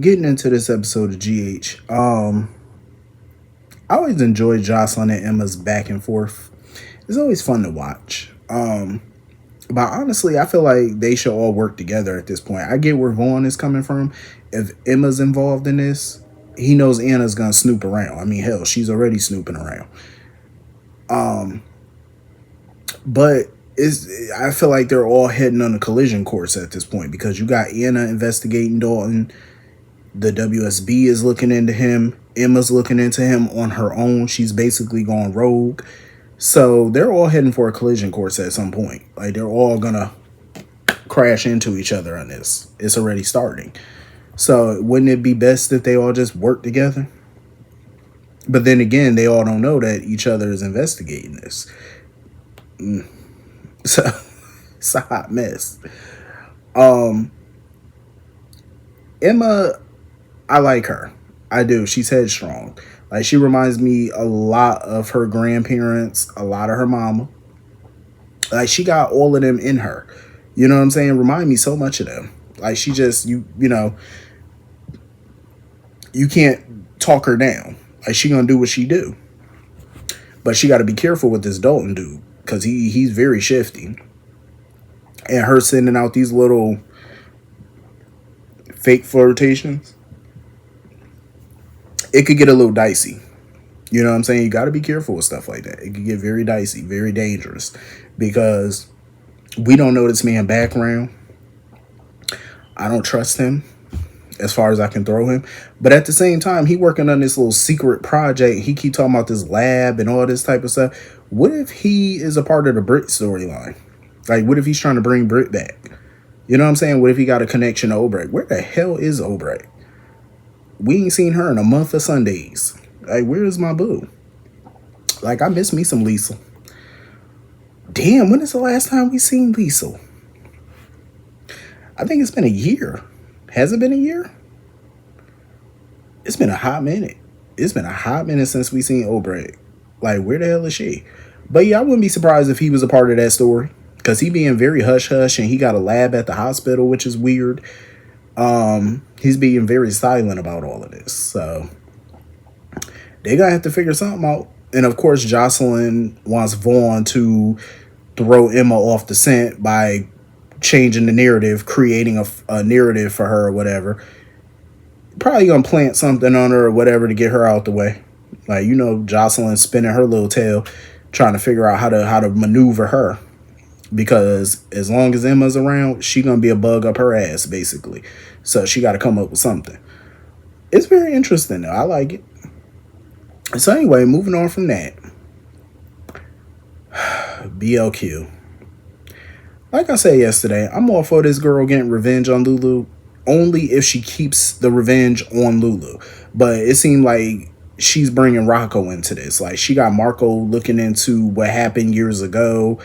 Getting into this episode of GH, I always enjoy Jocelyn and Emma's back and forth. It's always fun to watch. But honestly, I feel like they should all work together at this point. I get where Vaughn is coming from. If Emma's involved in this, he knows Anna's gonna snoop around. I mean, hell, she's already snooping around. But I feel like they're all heading on a collision course at this point because you got Anna investigating Dalton. The WSB is looking into him. Emma's looking into him on her own. She's basically gone rogue. So they're all heading for a collision course at some point. Like they're all gonna crash into each other on this. It's already starting. So wouldn't it be best if they all just work together? But then again, they all don't know that each other is investigating this. So it's a hot mess. Emma, I like her. I do. She's headstrong. Like she reminds me a lot of her grandparents, a lot of her mama. Like she got all of them in her. You know what I'm saying? Remind me so much of them. Like she just you know, you can't talk her down. Like she gonna do what she do. But she gotta be careful with this Dalton dude. Cause he's very shifty. And her sending out these little fake flirtations, it could get a little dicey. You know what I'm saying? You got to be careful with stuff like that. It could get very dicey, very dangerous because we don't know this man's background. I don't trust him as far as I can throw him. But at the same time, he working on this little secret project. He keep talking about this lab and all this type of stuff. What if he is a part of the Brit storyline? Like, what if he's trying to bring Brit back? You know what I'm saying? What if he got a connection to Obrecht? Where the hell is Obrecht? We ain't seen her in a month of Sundays. Like, where is my boo? Like, I miss me some Liesel. Damn, when is the last time we seen Liesel? I think it's been a year. Has it been a year? It's been a hot minute. It's been a hot minute since we seen Obrecht. Like, where the hell is she? But yeah, I wouldn't be surprised if he was a part of that story. Because he being very hush-hush and he got a lab at the hospital, which is weird. He's being very silent about all of this. So they gotta have to figure something out. And of course, Jocelyn wants Vaughn to throw Emma off the scent by changing the narrative, creating a narrative for her or whatever. Probably gonna plant something on her or whatever to get her out the way. Like, you know, Jocelyn spinning her little tail, trying to figure out how to maneuver her. Because as long as Emma's around, she gonna be a bug up her ass, basically. So she got to come up with something. It's very interesting, though. I like it. So anyway, moving on from that. BLQ. Like I said yesterday, I'm all for this girl getting revenge on Lulu, only if she keeps the revenge on Lulu. But it seemed like she's bringing Rocco into this. Like, she got Marco looking into what happened years ago,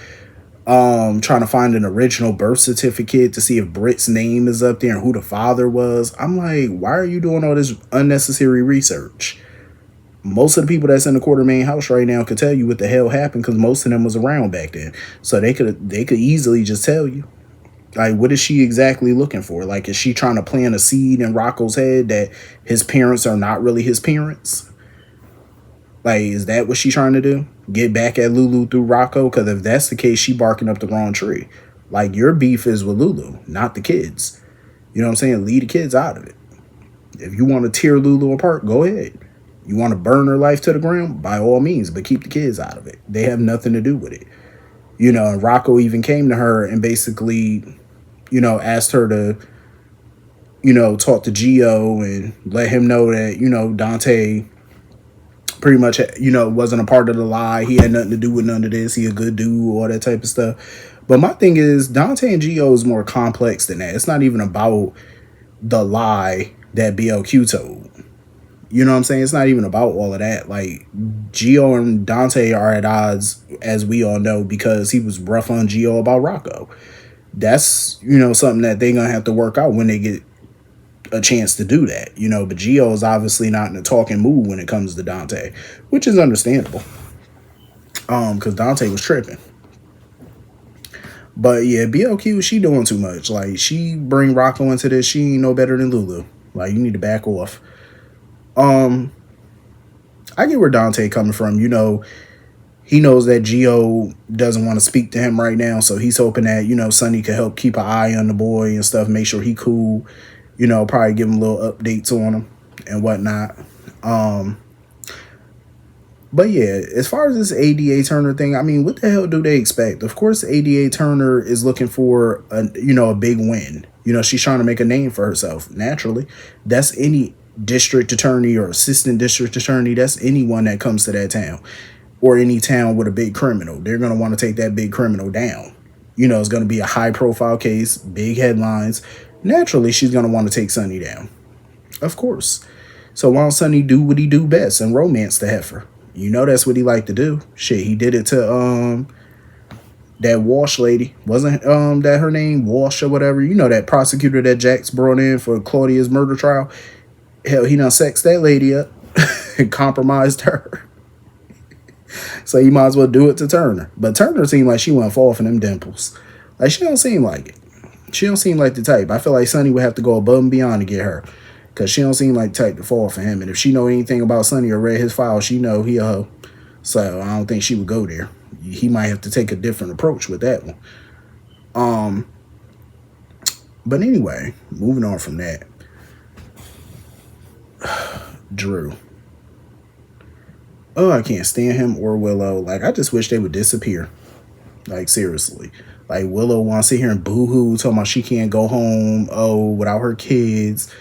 trying to find an original birth certificate to see if Britt's name is up there and who the father was. I'm like, why are you doing all this unnecessary research? Most of the people that's in the Quartermain house right now could tell you what the hell happened because most of them was around back then. So they could easily just tell you. Like, what is she exactly looking for? Like, is she trying to plant a seed in Rocco's head that his parents are not really his parents? Like, is that what she's trying to do? Get back at Lulu through Rocco? Because if that's the case, she barking up the wrong tree. Like, your beef is with Lulu, not the kids. You know what I'm saying? Leave the kids out of it. If you want to tear Lulu apart, go ahead. You want to burn her life to the ground? By all means, but keep the kids out of it. They have nothing to do with it. You know, and Rocco even came to her and basically, you know, asked her to, you know, talk to Gio and let him know that, you know, Dante pretty much, you know, wasn't a part of the lie. He had nothing to do with none of this. He a good dude, all that type of stuff. But my thing is, Dante and Gio is more complex than that. It's not even about the lie that BLQ told. You know what I'm saying? It's not even about all of that. Like, Gio and Dante are at odds, as we all know, because he was rough on Gio about Rocco. That's, you know, something that they're going to have to work out when they get a chance to do that, you know. But Gio is obviously not in a talking mood when it comes to Dante, which is understandable. Because Dante was tripping. But yeah, BLQ, she doing too much. Like, she bring Rocco into this. She ain't no better than Lulu. Like, you need to back off. Um, I get where Dante coming from. You know, he knows that Gio doesn't want to speak to him right now, so he's hoping that, you know, Sonny can help keep an eye on the boy and stuff, make sure he cool. You know, probably give him little updates on him and whatnot. But yeah, as far as this ADA Turner thing, I mean, what the hell do they expect? Of course, ADA Turner is looking for a big win. You know, she's trying to make a name for herself. Naturally, that's any district attorney or assistant district attorney. That's anyone that comes to that town or any town with a big criminal. They're gonna want to take that big criminal down. You know, it's gonna be a high profile case, big headlines. Naturally, she's gonna want to take Sonny down. Of course. So why don't Sonny do what he do best and romance the heifer? You know that's what he liked to do. Shit, he did it to that Walsh lady. Wasn't that her name? Walsh or whatever. You know that prosecutor that Jax brought in for Claudia's murder trial. Hell, he done sexed that lady up and compromised her. So you might as well do it to Turner. But Turner seemed like she wouldn't fall for them dimples. Like, she don't seem like it. She don't seem like the type. I feel like Sonny would have to go above and beyond to get her. Because she don't seem like the type to fall for him. And if she know anything about Sonny or read his file, she know he a hoe. So I don't think she would go there. He might have to take a different approach with that one. But anyway, moving on from that. Drew. Oh, I can't stand him or Willow. Like, I just wish they would disappear. Like, seriously. Like, Willow wants to sit here and boo-hoo, talking about she can't go home, without her kids.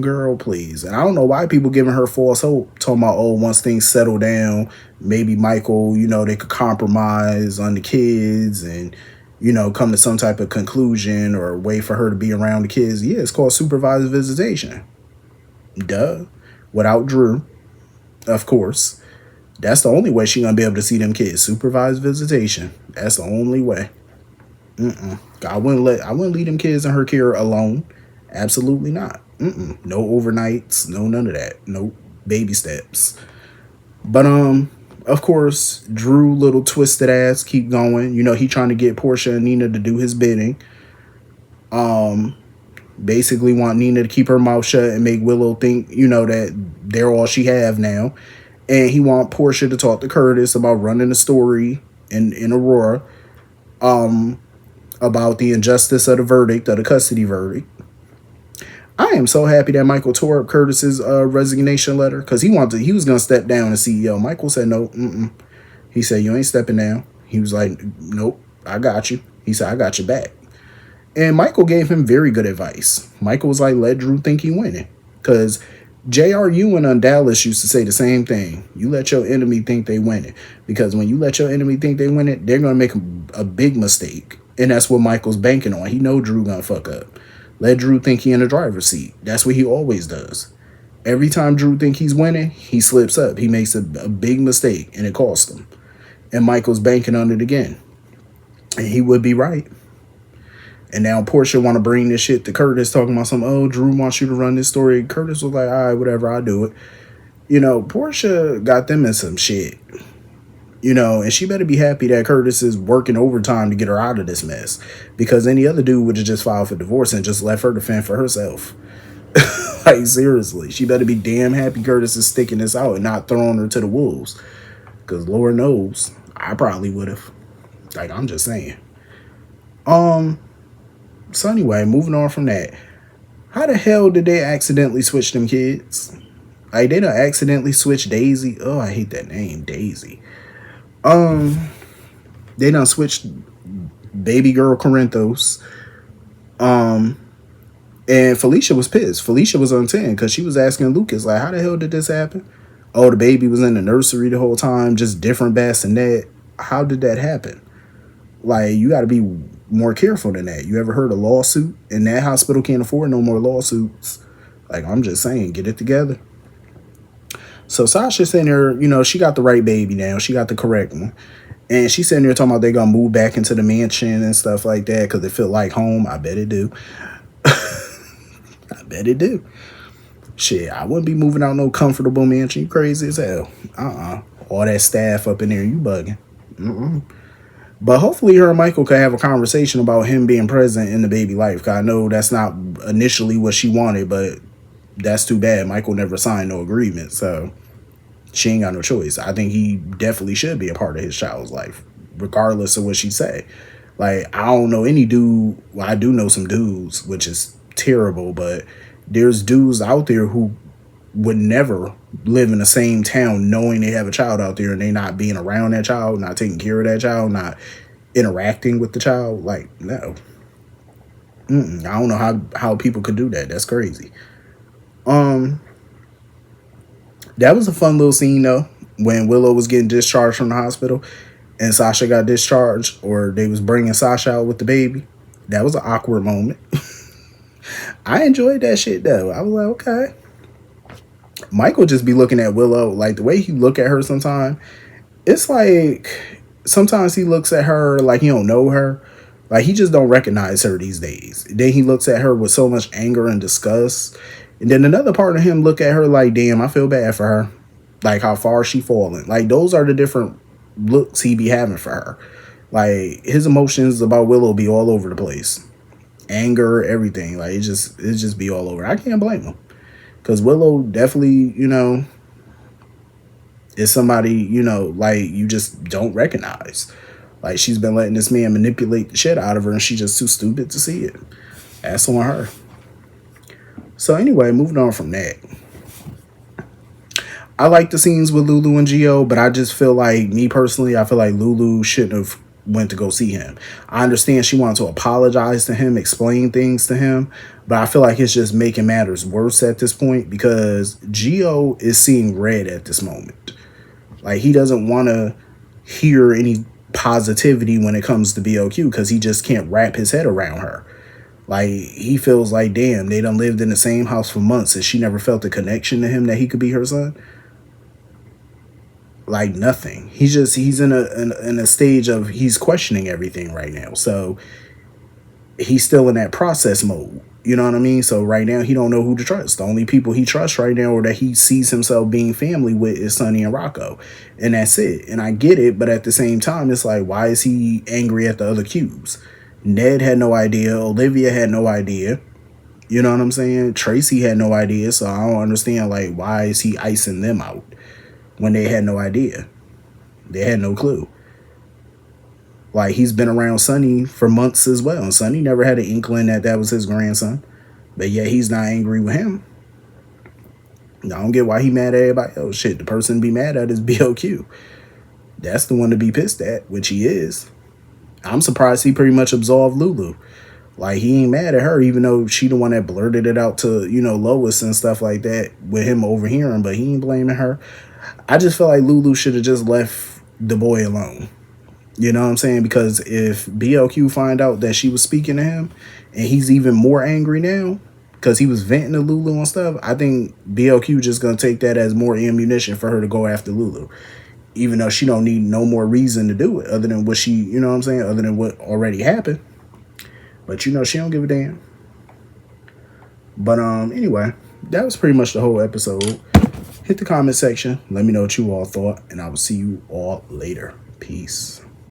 Girl, please. And I don't know why people giving her false hope, talking about, once things settle down, maybe Michael, you know, they could compromise on the kids and, you know, come to some type of conclusion or way for her to be around the kids. Yeah, it's called supervised visitation. Duh. Without Drew, of course. That's the only way she's gonna be able to see them kids. Supervised visitation. That's the only way. I wouldn't leave them kids in her care alone. Absolutely not. No overnights, no none of that. No baby steps. But of course, Drew, little twisted ass, keep going. You know, he trying to get Portia and Nina to do his bidding. Basically want Nina to keep her mouth shut and make Willow think, you know, that they're all she have now. And he want Portia to talk to Curtis about running the story in Aurora. About the injustice of the verdict, of the custody verdict. I am so happy that Michael tore up Curtis's resignation letter because he was going to step down as CEO. Michael said, no, He said, you ain't stepping down. He was like, nope, I got you. He said, I got your back. And Michael gave him very good advice. Michael was like, let Drew think he winning. Because J.R. Ewing on Dallas used to say the same thing. You let your enemy think they winning. Because when you let your enemy think they winning, they're going to make a big mistake. And that's what Michael's banking on. He know Drew going to fuck up. Let Drew think he in the driver's seat. That's what he always does. Every time Drew think he's winning, he slips up. He makes a big mistake, and it costs him. And Michael's banking on it again. And he would be right. And now Portia want to bring this shit to Curtis, talking about Drew wants you to run this story. Curtis was like, all right, whatever, I'll do it. You know, Portia got them in some shit. You know, and she better be happy that Curtis is working overtime to get her out of this mess. Because any other dude would have just filed for divorce and just left her to fend for herself. Like, seriously. She better be damn happy Curtis is sticking this out and not throwing her to the wolves. Because Lord knows, I probably would have. Like, I'm just saying. So anyway, moving on from that. How the hell did they accidentally switch them kids? Like, they done accidentally switched Daisy. Oh, I hate that name, Daisy. They done switched baby girl Corinthos. And Felicia was pissed. Felicia was on 10 because she was asking Lucas, like, how the hell did this happen? Oh, the baby was in the nursery the whole time, just different bassinet. How did that happen? Like, you got to be more careful than that. You ever heard a lawsuit? And that hospital can't afford no more lawsuits. Like, I'm just saying, get it together. So Sasha's sitting there, you know, she got the right baby now. She got the correct one. And she's sitting there talking about they're going to move back into the mansion and stuff like that because it felt like home. I bet it do. I bet it do. Shit, I wouldn't be moving out no comfortable mansion. You crazy as hell. All that staff up in there, you bugging. But hopefully her and Michael could have a conversation about him being present in the baby life. Because I know that's not initially what she wanted, but that's too bad. Michael never signed no agreement, so she ain't got no choice. I think he definitely should be a part of his child's life, regardless of what she say. Like, I don't know any dude. Well, I do know some dudes, which is terrible, but there's dudes out there who would never live in the same town knowing they have a child out there and they not being around that child, not taking care of that child, not interacting with the child. Like, no. I don't know how people could do that. That's crazy. Um, that was a fun little scene though, when Willow was getting discharged from the hospital and Sasha got discharged, or they was bringing Sasha out with the baby. That was an awkward moment. I enjoyed that shit though. I was like, okay. Michael just be looking at Willow, like the way he look at her sometimes. It's like sometimes he looks at her like he don't know her. Like he just don't recognize her these days. Then he looks at her with so much anger and disgust. And then another part of him look at her like, damn, I feel bad for her. Like how far she fallen. Like those are the different looks he be having for her. Like his emotions about Willow be all over the place. Anger, everything. Like it just be all over. I can't blame him. Because Willow definitely, is somebody, like you just don't recognize. Like she's been letting this man manipulate the shit out of her and she's just too stupid to see it. That's on her. So anyway, moving on from that. I like the scenes with Lulu and Gio, but I just feel like, me personally, I feel like Lulu shouldn't have went to go see him. I understand she wanted to apologize to him, explain things to him, but I feel like it's just making matters worse at this point because Gio is seeing red at this moment. Like he doesn't want to hear any positivity when it comes to BOQ because he just can't wrap his head around her. Like he feels like, damn, they done lived in the same house for months and she never felt a connection to him that he could be her son. Like nothing. He's in a stage of he's questioning everything right now. So he's still in that process mode. You know what I mean? So right now he don't know who to trust. The only people he trusts right now or that he sees himself being family with is Sonny and Rocco. And that's it. And I get it, but at the same time, it's like, why is he angry at the other cubes? Ned had no idea. Olivia had no idea. You know what I'm saying? Tracy had no idea. So I don't understand, like, why is he icing them out when they had no idea? They had no clue. Like, he's been around Sonny for months as well. And Sonny never had an inkling that that was his grandson. But yet he's not angry with him. I don't get why he mad at everybody else. Shit, the person to be mad at is BOQ. That's the one to be pissed at, which he is. I'm surprised he pretty much absolved Lulu. Like, he ain't mad at her, even though she the one that blurted it out to, Lois and stuff like that with him overhearing, but he ain't blaming her. I just feel like Lulu should have just left the boy alone. You know what I'm saying? Because if BLQ find out that she was speaking to him and he's even more angry now because he was venting to Lulu and stuff, I think BLQ just going to take that as more ammunition for her to go after Lulu. Even though she don't need no more reason to do it other than what she, you know what I'm saying? Other than what already happened. But she don't give a damn. But anyway, that was pretty much the whole episode. Hit the comment section. Let me know what you all thought. And I will see you all later. Peace.